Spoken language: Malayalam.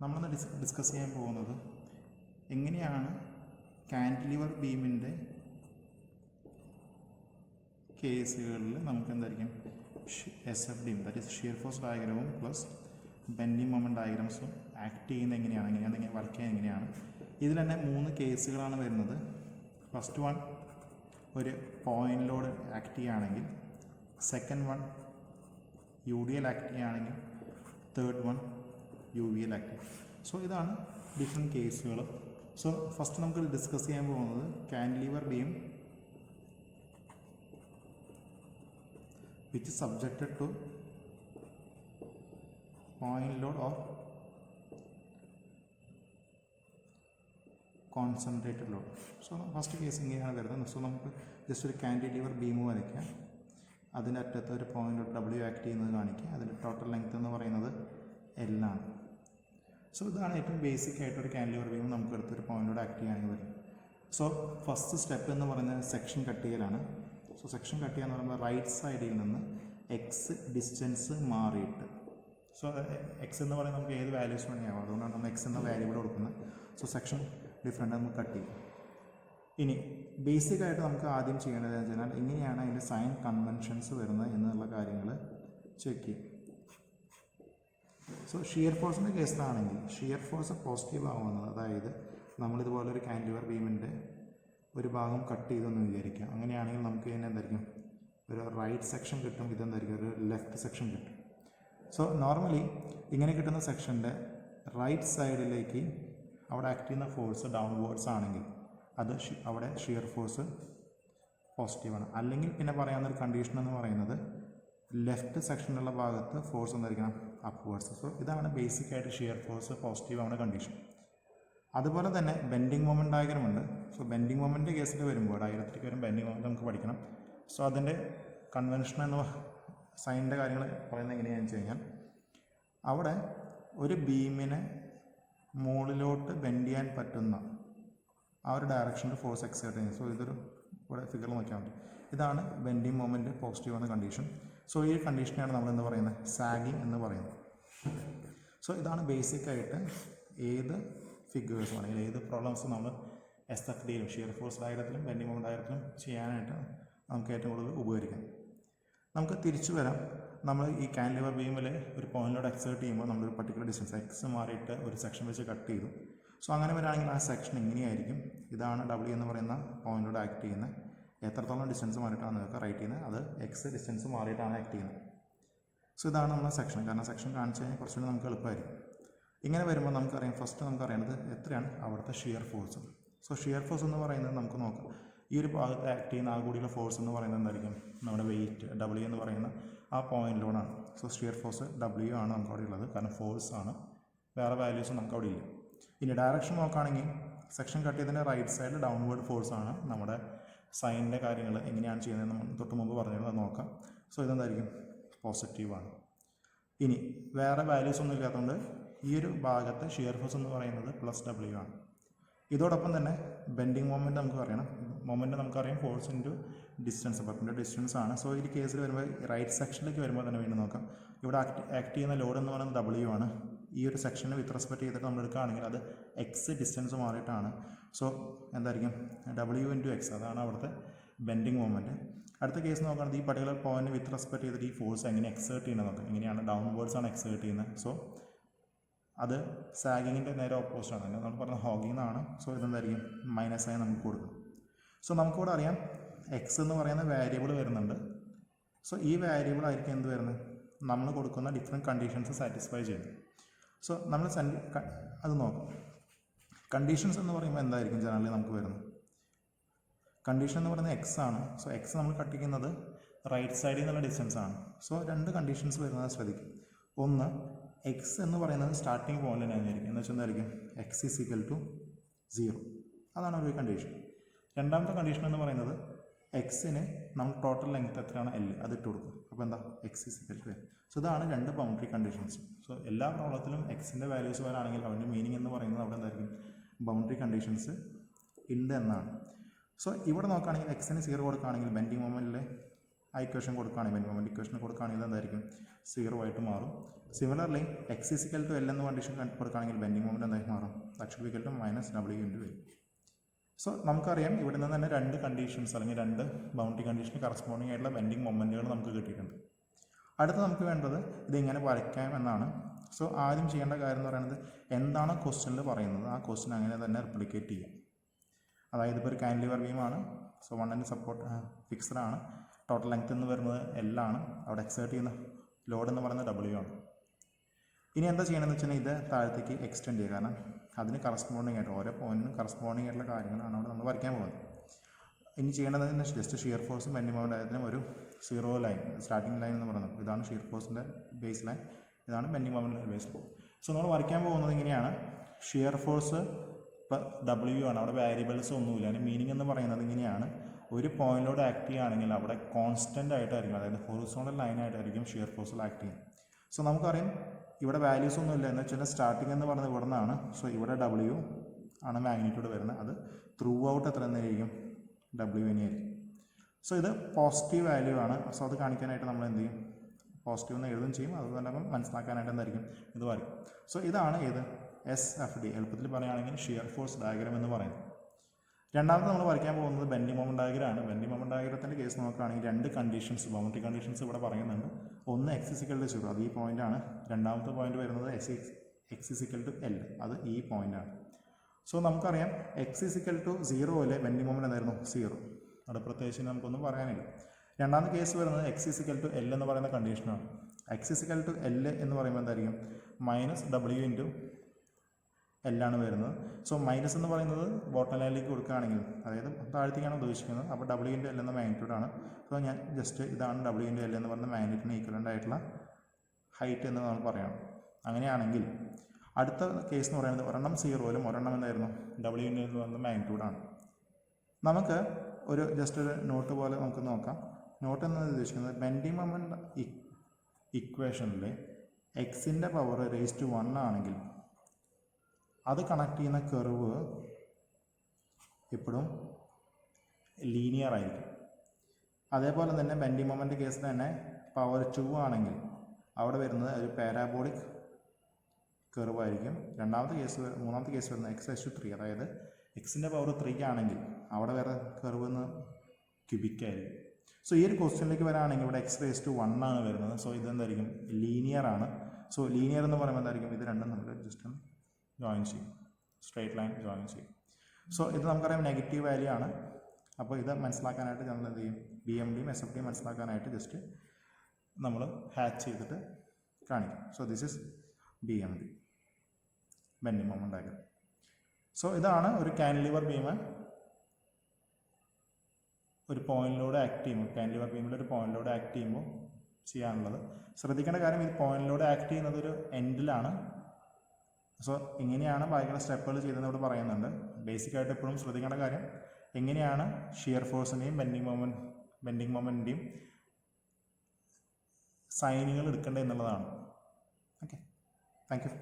നമ്മളിന്ന് ഡിസ്കസ് ചെയ്യാൻ പോകുന്നത് എങ്ങനെയാണ് കാൻറ്റിലിവർ ബീമിൻ്റെ കേസുകളിൽ നമുക്ക് എന്തായിരിക്കും SFD that is shear force ഡയഗ്രമും പ്ലസ് ബെൻഡിങ് മൊമെൻറ്റ് ഡയഗ്രംസും ആക്ട് ചെയ്യുന്നത് എങ്ങനെയാണ് വർക്ക് ചെയ്യുന്നത് എങ്ങനെയാണ്. ഇതിൽ തന്നെ 3 കേസുകളാണ് വരുന്നത്. ഫസ്റ്റ് വൺ ഒരു പോയിൻ്റ് ലോഡ് ആക്ട് ചെയ്യുകയാണെങ്കിൽ, സെക്കൻഡ് വൺ UDL ആക്ട് ചെയ്യുകയാണെങ്കിൽ, തേർഡ് വൺ UVL ആക്ട് ചെയ്യും. സോ ഇതാണ് ഡിഫറെൻറ്റ് കേസുകൾ. സോ ഫസ്റ്റ് നമുക്ക് ഡിസ്കസ് ചെയ്യാൻ പോകുന്നത് cantilever beam which is subjected to point load or concentrated load. So first case ഇങ്ങനെയാണ് വരുന്നത്. സോ നമുക്ക് ജസ്റ്റ് ഒരു കാൻറ്റിലിവർ ബീം വരയ്ക്കാം. അതിൻ്റെ അറ്റത്ത് ഒരു പോയിൻ്റ് ലോഡ് W ആക്ട് ചെയ്യുന്നത് കാണിക്കുക. അതിൻ്റെ ടോട്ടൽ ലെങ്ത് എന്ന് പറയുന്നത് L ആണ്. സോ ഇതാണ് ഏറ്റവും ബേസിക് ആയിട്ടൊരു കാൻറ്റിലിവർ ബീം നമുക്ക് എടുത്തൊരു പോയിൻ്റ് ലോഡ് ആക്ട് ചെയ്യാണെങ്കിൽ വരും. സോ ഫസ്റ്റ് സ്റ്റെപ്പ് എന്ന് പറയുന്നത് സെക്ഷൻ കട്ട് ചെയ്യലാണ്. സോ സെക്ഷൻ കട്ട് ചെയ്യുക എന്ന് പറയുമ്പോൾ റൈറ്റ് സൈഡിൽ നിന്ന് എക്സ് ഡിസ്റ്റൻസ് മാറിയിട്ട്, സോ എക്സ് എന്ന് പറയുന്നത് നമുക്ക് ഏത് വാല്യൂസ് വേണമെങ്കിൽ ആവാം, അതുകൊണ്ടാണ് നമ്മൾ എക്സ് എന്ന വാല്യൂ ഇവിടെ കൊടുക്കുന്നത്. സോ സെക്ഷൻ ഡിഫറെൻ്റ് നമുക്ക് കട്ട് ചെയ്യും. ഇനി ബേസിക്കായിട്ട് നമുക്ക് ആദ്യം ചെയ്യേണ്ടത് എന്ന് വെച്ചാൽ എങ്ങനെയാണ് അതിൻ്റെ സൈൻ കൺവെൻഷൻസ് വരുന്നത് എന്നുള്ള കാര്യങ്ങൾ ചെക്ക് ചെയ്യും. സോ ഷിയർ ഫോഴ്സിൻ്റെ കേസിലാണെങ്കിൽ ഷിയർ ഫോഴ്സ് പോസിറ്റീവ് ആവുന്നത്, അതായത് നമ്മളിതുപോലെ ഒരു കാൻറ്റിലിവർ ബീമിൻ്റെ ഒരു ഭാഗം കട്ട് ചെയ്തെന്ന് വിചാരിക്കുക. അങ്ങനെയാണെങ്കിൽ നമുക്ക് ഇതിന് എന്തായിരിക്കും ഒരു റൈറ്റ് സെക്ഷൻ കിട്ടും, ഇതെന്തായിരിക്കും ഒരു ലെഫ്റ്റ് സെക്ഷൻ കിട്ടും. സോ നോർമലി ഇങ്ങനെ കിട്ടുന്ന സെക്ഷൻ്റെ റൈറ്റ് സൈഡിലേക്ക് അവിടെ ആക്ട് ചെയ്യുന്ന ഫോഴ്സ് ഡൗൺവേർഡ്സ് ആണെങ്കിൽ അത് അവിടെ ഷിയർ ഫോഴ്സ് പോസിറ്റീവാണ്. അല്ലെങ്കിൽ പിന്നെ പറയാവുന്നൊരു കണ്ടീഷൻ എന്ന് പറയുന്നത് ലെഫ്റ്റ് സെക്ഷനുള്ള ഭാഗത്ത് ഫോഴ്സ് എന്തായിരിക്കണം അപ്വേർഡ്സ്. സോ ഇതാണ് ബേസിക്കായിട്ട് ഷിയർ ഫോഴ്സ് പോസിറ്റീവ് ആവുന്ന കണ്ടീഷൻ. അതുപോലെ തന്നെ ബെൻഡിങ് മൊമെൻറ്റ് ഡയഗ്രം ഉണ്ട്. സോ ബെൻഡിങ് മൊമെൻറ്റ് കേസിൽ വരുമ്പോൾ ഡയഗ്രത്തിലേക്ക് വരും ബെൻഡിങ് മൊമെൻറ്റ് നമുക്ക് പഠിക്കണം. സോ അതിൻ്റെ കൺവെൻഷൻ എന്ന സൈനിൻ്റെ കാര്യങ്ങൾ പറയുന്നത് എങ്ങനെയാണെന്ന് വെച്ച് കഴിഞ്ഞാൽ, അവിടെ ഒരു ബീമിനെ മുകളിലോട്ട് ബെൻഡ് ചെയ്യാൻ പറ്റുന്ന ആ ഒരു ഡയറക്ഷനിൽ ഫോഴ്സ് എക്സേർട്ട് ചെയ്യുന്നത്. സോ ഇതൊരു ഇവിടെ ഫിഗർ നോക്കിയാൽ മതി. ഇതാണ് ബെൻഡിങ് മൊമെൻറ്റ് പോസിറ്റീവ് എന്ന കണ്ടീഷൻ. സോ ഈ കണ്ടീഷനെയാണ് നമ്മൾ എന്താ പറയുന്നത് സാഗിങ് എന്ന് പറയുന്നത്. സോ ഇതാണ് ബേസിക്കായിട്ട് ഏത് ഫിഗേഴ്സും അല്ലെങ്കിൽ ഏത് പ്രോബ്ലംസും നമ്മൾ SFDയിലും ഷിയർ ഫോഴ്സ് ഡയഗ്രത്തിലും ബെൻഡിങ് മൊമെൻറ്റ് ഡയഗ്രത്തിലും ചെയ്യാനായിട്ട് നമുക്ക് ഏറ്റവും കൂടുതൽ ഉപകരിക്കാം. നമുക്ക് തിരിച്ചു വരാം. നമ്മൾ ഈ കാൻറ്റിലിവർ ബീമിൽ ഒരു പോയിൻ്റ് ലോഡ് എക്സേർട്ട് ചെയ്യുമ്പോൾ നമ്മളൊരു പർട്ടിക്കുലർ ഡിസ്റ്റൻസ് എക്സ് മാറിയിട്ട് ഒരു സെക്ഷൻ വെച്ച് കട്ട് ചെയ്തു. സോ അങ്ങനെ വരികയാണെങ്കിൽ ആ സെക്ഷൻ എങ്ങനെയായിരിക്കും, ഇതാണ് W എന്ന് പറയുന്ന പോയിൻ്റ് ലോഡ് ആക്ട് ചെയ്യുന്നത്. എത്രത്തോളം ഡിസ്റ്റൻസ് മാറിയിട്ടാണ് നിങ്ങൾക്ക് റൈറ്റ് ചെയ്യുന്നത്, അത് എക്സ് ഡിസ്റ്റൻസ് മാറിയിട്ടാണ് ആക്ട് ചെയ്യുന്നത്. സോ ഇതാണ് നമ്മുടെ സെക്ഷൻ. കാരണം സെക്ഷൻ കാണിച്ചു കഴിഞ്ഞാൽ കുറച്ചുകൂടി നമുക്ക് എളുപ്പമായിരിക്കും. ഇങ്ങനെ വരുമ്പോൾ നമുക്കറിയാം, ഫസ്റ്റ് നമുക്കറിയേണ്ടത് എത്രയാണ് അവിടുത്തെ shear force. So shear force എന്ന് പറയുന്നത് നമുക്ക് നോക്കാം. ഈ ഒരു ഭാഗത്ത് ആക്ട് ചെയ്യുന്ന ആ കൂടിയുള്ള ഫോഴ്സ് എന്ന് പറയുന്നത് എന്തായിരിക്കും നമ്മുടെ വെയിറ്റ് W എന്ന് പറയുന്ന ആ പോയിൻ്റ് ലോഡാണ്. സോ ഷിയർ ഫോഴ്സ് W ആണ് നമുക്ക് അവിടെ ഉള്ളത്, കാരണം ഫോഴ്സ് ആണ്, വേറെ വാല്യൂസ് നമുക്ക് അവിടെ ഇല്ല. ഇനി ഡയറക്ഷൻ നോക്കുകയാണെങ്കിൽ സെക്ഷൻ കട്ട് ചെയ്തതിൻ്റെ റൈറ്റ് സൈഡിൽ ഡൗൺവേർഡ് ഫോഴ്സ് ആണ്. നമ്മുടെ സൈനിൻ്റെ കാര്യങ്ങൾ എങ്ങനെയാണ് ചെയ്യുന്നത് നമ്മൾ തൊട്ട് മുമ്പ് പറഞ്ഞിരുന്നത് നോക്കാം. സോ ഇതെന്തായിരിക്കും പോസിറ്റീവാണ്. ഇനി വേറെ വാല്യൂസ് ഒന്നും ഇല്ലാത്തതുകൊണ്ട് ഈ ഒരു ഭാഗത്തെ ഷിയർ ഫോഴ്സ് എന്ന് പറയുന്നത് +W ആണ്. ഇതോടൊപ്പം തന്നെ ബെൻഡിങ് മൊമെൻറ്റ് നമുക്ക് അറിയണം. മൊമെൻറ്റ് നമുക്കറിയാം force into distance, perpendicular distance ആണ്. സോ ഈ കേസിൽ വരുമ്പോൾ റൈറ്റ് സെക്ഷനിലേക്ക് വരുമ്പോൾ തന്നെ വീണ്ടും നോക്കാം. ഇവിടെ ആക്ട് ചെയ്യുന്ന ലോഡ് എന്ന് പറയുന്നത് W ആണ്. ഈ ഒരു സെക്ഷന് വിത്ത് റെസ്പെക്ട് ചെയ്തിട്ട് നമ്മൾ എടുക്കുകയാണെങ്കിൽ അത് എക്സ് ഡിസ്റ്റൻസ് മാറിയിട്ടാണ്. സോ എന്തായിരിക്കും W × X, അതാണ് അവിടുത്തെ ബെൻഡിങ് മൊമെൻറ്റ്. അടുത്ത കേസ് നോക്കുകയാണെങ്കിൽ ഈ പർട്ടിക്കുലർ പോയിന്റ് വിത്ത് റെസ്പെക്ട് ചെയ്തിട്ട് ഈ ഫോഴ്സ് എങ്ങനെ എക്സേർട്ട് ചെയ്യുന്നത് നോക്കാം. എങ്ങനെയാണ് ഡൗൺവേർഡ്സ് ആണ് എക്സേർട്ട് ചെയ്യുന്നത്. സോ അത് സാഗിങ്ങിൻ്റെ നേരെ ഓപ്പോസിറ്റാണ്. നമ്മൾ പറഞ്ഞ ഹോഗിങ് എന്നാണ്. സോ ഇതെന്തായിരിക്കും മൈനസായി നമുക്ക് കൊടുക്കും. സോ നമുക്കിവിടെ അറിയാം എക്സ് എന്ന് പറയുന്ന വേരിയബിൾ വരുന്നുണ്ട്. സോ ഈ വേരിയബിൾ ആയിരിക്കും എന്ത് വരുന്നത് നമ്മൾ കൊടുക്കുന്ന ഡിഫറെൻറ്റ് കണ്ടീഷൻസ് സാറ്റിസ്ഫൈ ചെയ്യുന്നത്. സോ നമ്മൾ അത് നോക്കാം. കണ്ടീഷൻസ് എന്ന് പറയുമ്പോൾ എന്തായിരിക്കും ജനറലി നമുക്ക് വരുന്നത്, കണ്ടീഷൻ എന്ന് പറയുന്നത് എക്സ് ആണ്. സോ എക്സ് നമ്മൾ കട്ട് ചെയ്യുന്നത് റൈറ്റ് സൈഡിൽ നിന്നുള്ള ഡിസ്റ്റൻസ് ആണ്. സോ 2 കണ്ടീഷൻസ് വരുന്നത് ശ്രദ്ധിക്കും. ഒന്ന്, എക്സ് എന്ന് പറയുന്നത് സ്റ്റാർട്ടിങ് പോയിന്റ് തന്നെയായിരിക്കും. എന്ന് വെച്ചാൽ എന്തായിരിക്കും എക്സ് = 0. അതാണ് ഒരു കണ്ടീഷൻ. രണ്ടാമത്തെ കണ്ടീഷൻ എന്ന് പറയുന്നത് എക്സിന് നമ്മൾ ടോട്ടൽ ലെങ്ത് എത്രയാണ് L അത് ഇട്ട് കൊടുക്കും. അപ്പോൾ എന്താ എക്സ് = L. സോ ഇതാണ് 2 ബൗണ്ടറി കണ്ടീഷൻസ്. സോ എല്ലാ പ്രോബ്ലത്തിലും എക്സിൻ്റെ വാല്യൂസ് വരാണെങ്കിൽ അവൻ്റെ മീനിങ് എന്ന് പറയുന്നത് അവിടെ എന്തായിരിക്കും ബൗണ്ടറി കണ്ടീഷൻസ് ഉണ്ട് എന്നാണ്. സോ ഇവിടെ നോക്കുകയാണെങ്കിൽ എക്സിന് 0 കൊടുക്കുകയാണെങ്കിൽ ബെൻഡിങ് മൊമെൻറ്റിൽ ആ ഇക്വേഷൻ കൊടുക്കുകയാണെങ്കിൽ ബെൻഡിങ് മൊമെൻറ്റ് ഇക്വേഷൻ കൊടുക്കുകയാണെങ്കിൽ എന്തായിരിക്കും 0 ആയിട്ട് മാറും. Similarly X is equal to L എന്ന കണ്ടീഷൻ കൊടുക്കുകയാണെങ്കിൽ ബെൻഡിങ് മൊമെൻറ്റ് എന്തായി മാറും, that should be equal to minus W into L. So നമുക്കറിയാം ഇവിടെ നിന്ന് തന്നെ രണ്ട് കണ്ടീഷൻസ് അല്ലെങ്കിൽ രണ്ട് ബൗണ്ടറി കണ്ടീഷന് കറസ്പോണ്ടിങ് ആയിട്ടുള്ള ബെൻഡിങ് മൊമെൻറ്റുകൾ നമുക്ക് കിട്ടിയിട്ടുണ്ട്. അടുത്ത് നമുക്ക് വേണ്ടത് ഇതിങ്ങനെ വരയ്ക്കാം എന്നാണ്. സോ ആദ്യം ചെയ്യേണ്ട കാര്യം എന്ന് പറയുന്നത് എന്താണ് ക്വസ്റ്റ്യനിൽ പറയുന്നത് ആ ക്വസ്റ്റ്യൻ അങ്ങനെ തന്നെ റിപ്ലിക്കേറ്റ് ചെയ്യാം. അതായത് ഇപ്പോൾ ഒരു കാൻറ്റിലിവർ ബീമാണ്. സോ 1 സപ്പോർട്ട് ഫിക്സ്ഡ് ആണ്. ടോട്ടൽ ലെങ്ത് എന്ന് വരുന്നത് L ആണ്. അവിടെ എക്സേർട്ട് ചെയ്യുന്ന ലോഡ് എന്ന് പറയുന്നത് W ആണ്. ഇനി എന്താ ചെയ്യണമെന്ന് വെച്ചാൽ ഇത് താഴത്തേക്ക് എക്സ്റ്റെൻഡ് ചെയ്യുക. കാരണം അതിന് കറസ്പോണ്ടിങ് ആയിട്ട് ഓരോ പോയിന്റിനും കറസ്പോണ്ടിങ് ആയിട്ടുള്ള കാര്യങ്ങളാണ് അവിടെ നമ്മൾ വരയ്ക്കാൻ പോകുന്നത്. ഇനി ചെയ്യേണ്ടത് ജസ്റ്റ് ഷിയർ ഫോഴ്സും ബെൻഡിങ് മൊമെൻറ്റ് ആയതിനും ഒരു 0 ലൈൻ സ്റ്റാർട്ടിംഗ് ലൈൻ എന്ന് പറയുന്നത് ഇതാണ് ഷിയർ ഫോഴ്സിൻ്റെ ബേസ് ലൈൻ, ഇതാണ് ബെൻഡിങ് മൊമെൻറ്റിൻ്റെ ബേസ് ലൈൻ. സോ നമ്മൾ വരയ്ക്കാൻ പോകുന്നത് ഇങ്ങനെയാണ്. ഷിയർ ഫോഴ്സ് W ആണ്, അവിടെ വേരിയബിൾസ് ഒന്നുമില്ല. അതിൻ്റെ മീനിങ് എന്ന് പറയുന്നത് ഇങ്ങനെയാണ്. ഒരു പോയിന്റിലൂടെ ആക്ട് ചെയ്യുകയാണെങ്കിൽ അവിടെ കോൺസ്റ്റൻ്റ് ആയിട്ടായിരിക്കും, അതായത് ഹൊറിസോണ്ടൽ ലൈനായിട്ടായിരിക്കും ഷിയർ ഫോഴ്സിൽ ആക്ട് ചെയ്യുന്നത്. സോ നമുക്കറിയാം ഇവിടെ വാല്യൂസ് ഒന്നുമില്ല എന്ന് വെച്ചാൽ സ്റ്റാർട്ടിംഗ് എന്ന് പറയുന്നത് ഇവിടെ നിന്നാണ്. സോ ഇവിടെ W ആണ് മാഗ്നിറ്റ്യൂഡ് വരുന്നത്. അത് ത്രൂ ഔട്ട് എത്ര എന്നായിരിക്കും W തന്നെയായിരിക്കും. സോ ഇത് പോസിറ്റീവ് വാല്യൂ ആണ്. സോ അത് കാണിക്കാനായിട്ട് നമ്മൾ എന്ത് ചെയ്യും, പോസിറ്റീവ് എന്ന് എഴുതുകയും ചെയ്യും. അതുപോലെ മനസ്സിലാക്കാനായിട്ട് എന്തായിരിക്കും ഇത് വരും. സോ ഇതാണ് ഏത് SFD, എളുപ്പത്തിൽ പറയുകയാണെങ്കിൽ ഷിയർ ഫോഴ്സ് ഡയഗ്രാം എന്ന് പറയുന്നത്. രണ്ടാമത് നമ്മൾ വരയ്ക്കാൻ പോകുന്നത് ബെൻഡിങ് മൊമെൻറ്റ് ഡയഗ്രാമാണ്. ബെൻഡിങ് മൊമെൻറ്റ് ഡയഗ്രത്തിൻ്റെ കേസ് നോക്കുകയാണെങ്കിൽ രണ്ട് കണ്ടീഷൻസ് ബൗണ്ടറി കണ്ടീഷൻസ് ഇവിടെ പറയുന്നുണ്ട്. ഒന്ന് x = 0, അത് ഈ പോയിൻ്റാണ്. രണ്ടാമത്തെ പോയിന്റ് വരുന്നത് x = L, അത് ഈ പോയിൻ്റാണ്. സോ നമുക്കറിയാം x = 0 ബെൻഡിങ് മൊമെൻറ്റ് എന്തായിരുന്നു 0. അവിടെ പ്രത്യേകിച്ച് നമുക്കൊന്നും പറയാനില്ല. രണ്ടാമത്തെ കേസ് വരുന്നത് x = L എന്ന് പറയുന്ന കണ്ടീഷനാണ്. x = L എന്ന് പറയുമ്പോൾ എന്തായിരിക്കും -W ഇൻറ്റു L ആണ് വരുന്നത്. സോ മൈനസ് എന്ന് പറയുന്നത് ബോട്ടം ലൈനിലേക്ക് കൊടുക്കുകയാണെങ്കിൽ, അതായത് താഴത്തേക്കാണ് ഉദ്ദേശിക്കുന്നത്. അപ്പോൾ W ഇൻറ്റു L എന്ന മാഗ്നിറ്റ്യൂഡാണ്. സോ ഞാൻ ജസ്റ്റ് ഇതാണ് W ഇൻറ്റു L എന്ന് പറയുന്ന മാഗ്നിറ്റ്യൂഡിന് ഈക്വലൻ്റ് ആയിട്ടുള്ള ഹൈറ്റ് എന്ന് നമ്മൾ പറയണം. അങ്ങനെയാണെങ്കിൽ അടുത്ത കേസ് എന്ന് പറയുന്നത് ഒരെണ്ണം 0 ഒരെണ്ണം എന്തായിരുന്നു W ഇൻറ്റു എന്ന് പറയുന്ന മാഗ്നിറ്റ്യൂഡാണ്. നമുക്ക് ഒരു ജസ്റ്റ് ഒരു നോട്ട് പോലെ നമുക്ക് നോക്കാം. നോട്ട് എന്നത് ഉദ്ദേശിക്കുന്നത് ബെൻഡിങ് മൊമെൻറ്റ് ഇക്വേഷനിൽ എക്സിൻ്റെ പവർ ⁻⁴ ആണെങ്കിൽ അത് കണക്ട് ചെയ്യുന്ന കർവ് എപ്പോഴും ലീനിയർ ആയിരിക്കും. അതേപോലെ തന്നെ ബെൻഡിങ് മൊമെൻറ്റ് കേസിൽ തന്നെ പവർ 2 ആണെങ്കിൽ അവിടെ വരുന്നത് ഒരു പാരാബോളിക് കർവ് ആയിരിക്കും. മൂന്നാമത്തെ കേസ് വരുന്നത് x⁻3, അതായത് എക്സിൻ്റെ പവർ 3 ആണെങ്കിൽ അവിടെ വേറെ കർവ് എന്ന് ക്യൂബിക് ആയിരിക്കും. സോ ഈ ഒരു ക്വസ്റ്റ്യനിലേക്ക് വരാണെങ്കിൽ ഇവിടെ x⁻1 ആണ് വരുന്നത്. സോ ഇതെന്തായിരിക്കും ലീനിയർ ആണ്. സോ ലീനിയർ എന്ന് പറയുമ്പോൾ എന്തായിരിക്കും ഇത് രണ്ടും നമുക്ക് ജസ്റ്റ് ജോയിൻ ചെയ്യും, സ്ട്രേറ്റ് ലൈൻ ജോയിൻ ചെയ്യും. സോ ഇത് നമുക്കറിയാം നെഗറ്റീവ് വാല്യൂ ആണ്. അപ്പോൾ ഇത് മനസ്സിലാക്കാനായിട്ട് നമ്മൾ എന്ത് ചെയ്യും, BMDയും SFDയും മനസ്സിലാക്കാനായിട്ട് ജസ്റ്റ് നമ്മൾ ഹാച്ച് ചെയ്തിട്ട് കാണിക്കും. So this is BMD, bending moment diagram. So ഇതാണ് ഒരു കാൻറ്റിലിവർ ബീം ഒരു പോയിന്റിലൂടെ ആക്ട് ചെയ്യുമ്പോൾ, കാൻറ്റിലിവർ ബീമിൽ ഒരു പോയിന്റിലൂടെ ആക്ട് ചെയ്യുമ്പോൾ ചെയ്യാനുള്ളത്. ശ്രദ്ധിക്കേണ്ട കാര്യം ഇത് പോയിന്റിലൂടെ ആക്ട് ചെയ്യുന്നത് ഒരു എൻഡിലാണ്. സോ ഇങ്ങനെയാണ് ബാക്കിയുള്ള സ്റ്റെപ്പുകൾ ചെയ്തതെന്ന് ഇവിടെ പറയുന്നുണ്ട്. ബേസിക്കായിട്ട് എപ്പോഴും ശ്രദ്ധിക്കേണ്ട കാര്യം എങ്ങനെയാണ് ഷിയർ ഫോഴ്സിൻ്റെയും ബെൻഡിങ് മൊമെൻറ്റിൻ്റെയും സൈനുകൾ എടുക്കേണ്ടത് എന്നുള്ളതാണ്. Okay, thank you.